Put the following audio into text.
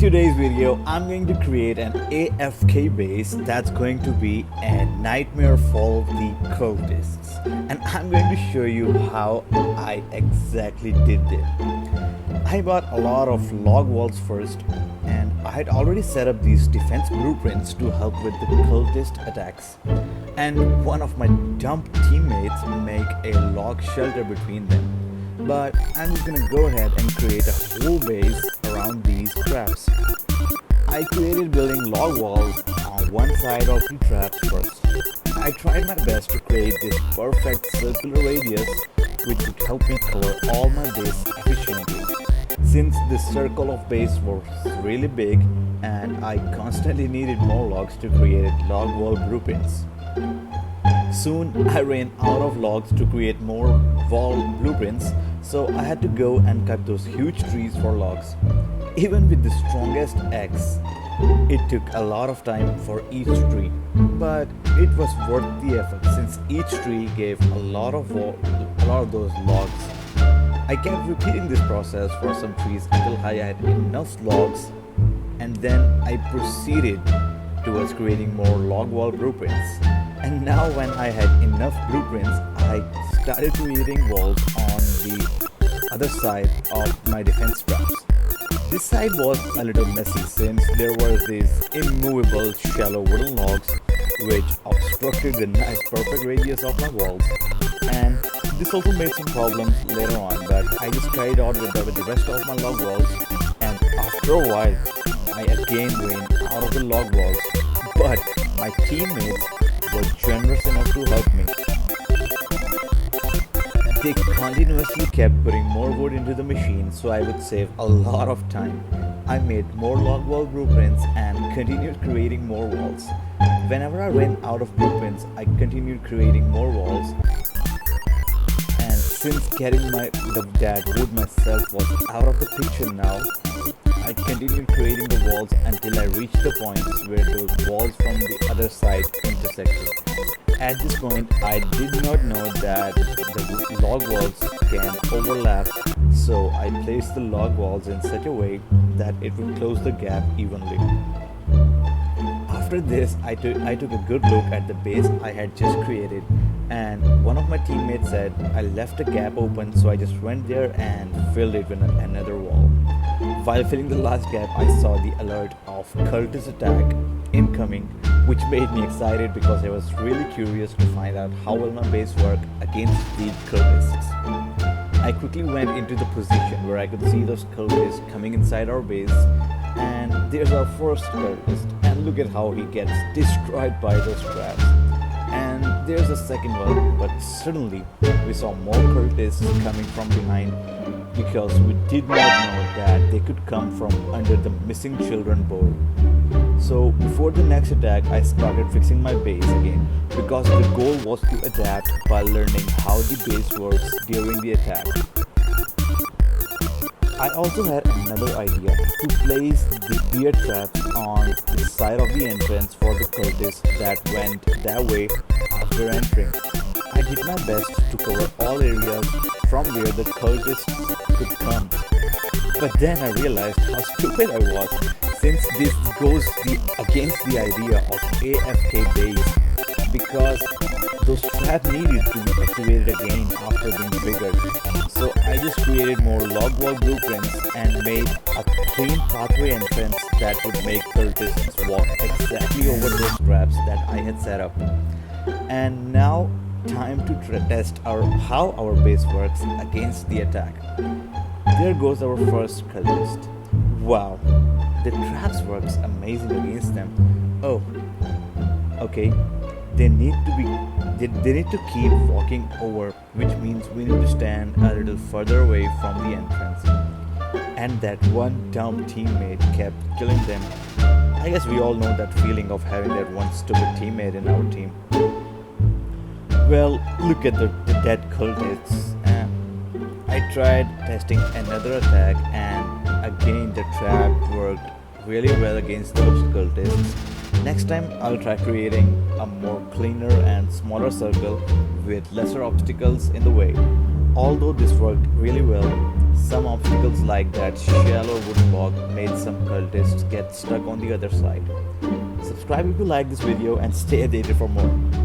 today's video, I'm going to create an AFK base that's going to be a nightmare for the cultists. And I'm going to show you how I exactly did it. I bought a lot of log walls first, and I had already set up these defense blueprints to help with the cultist attacks. And one of my dumb teammates make a log shelter between them. But I'm just gonna go ahead and create a whole base around these traps. I created building log walls on one side of the traps first. I tried my best to create this perfect circular radius which would help me cover all my base efficiently. Since the circle of base was really big and I constantly needed more logs to create log wall blueprints. Soon I ran out of logs to create more wall blueprints, so I had to go and cut those huge trees for logs. Even with the strongest axe, it took a lot of time for each tree, but it was worth the effort since each tree gave a lot of those logs. I kept repeating this process for some trees until I had enough logs, and then I proceeded towards creating more log wall blueprints. And now when I had enough blueprints, I started creating walls on the other side of my defense traps. This side was a little messy since there was these immovable shallow wooden logs which obstructed the nice perfect radius of my walls. And this also made some problems later on, but I just carried on with the rest of my log walls, and after a while I again ran out of the log walls, but my teammates were generous enough to help me. They continuously kept putting more wood into the machine so I would save a lot of time. I made more log wall blueprints and continued creating more walls. Whenever I ran out of blueprints, I continued creating more walls. And since getting that wood myself was out of the picture now, I continued creating the walls until I reached the point where those walls from the other side intersected. At this point, I did not know that the log walls can overlap, so I placed the log walls in such a way that it would close the gap evenly. After this, I took a good look at the base I had just created, and one of my teammates said I left a gap open, so I just went there and filled it with another wall. While filling the last gap, I saw the alert of cultist attack incoming, which made me excited because I was really curious to find out how will my base work against the cultists. I quickly went into the position where I could see those cultists coming inside our base, and there's our first cultist, and look at how he gets destroyed by those traps. And there's a second one, but suddenly we saw more cultists coming from behind because we did not know that they could come from under the missing children board. So before the next attack, I started fixing my base again because the goal was to adapt by learning how the base works during the attack. I also had another idea to place the bear traps on the side of the entrance for the cultists that went that way after entering. I did my best to cover all areas from where the cultists could come. But then I realized how stupid I was, since this goes against the idea of AFK Base, because those traps needed to be activated again after being triggered. So I just created more log wall blueprints and made a clean pathway entrance that would make cultists walk exactly over those traps that I had set up. And now time to test how our base works against the attack. There goes our first cultist. Wow, the traps works amazing against them. Oh, okay. They need to keep walking over, which means we need to stand a little further away from the entrance. And that one dumb teammate kept killing them. I guess we all know that feeling of having that one stupid teammate in our team. Well, look at the dead cultists. I tried testing another attack, and again the trap worked really well against those cultists. Next time I'll try creating a more cleaner and smaller circle with lesser obstacles in the way. Although this worked really well, Some obstacles like that shallow wooden log made some cultists get stuck on the other side. Subscribe if you like this video and stay updated for more.